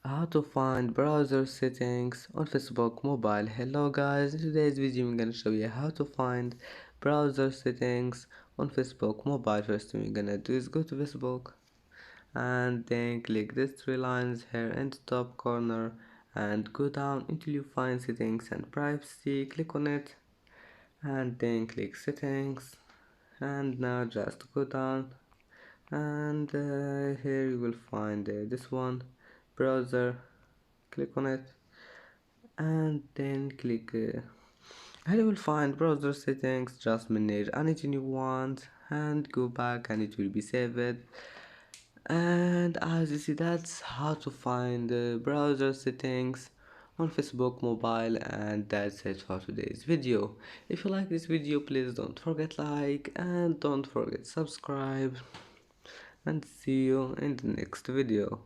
How to find browser settings on Facebook mobile. Hello guys, in today's video I'm gonna show you how to find browser settings on Facebook mobile. First thing we're gonna do is go to Facebook and then click these three lines here in the top corner and go down until you find settings and privacy. Click on it and then click settings, and now just go down and here you will find this one, browser. Click on it and then click and you will find browser settings. Just manage anything you want and go back and it will be saved. And as you see, that's how to find the browser settings on Facebook mobile. And that's it for today's video. If you like this video, please don't forget like and don't forget subscribe, and see you in the next video.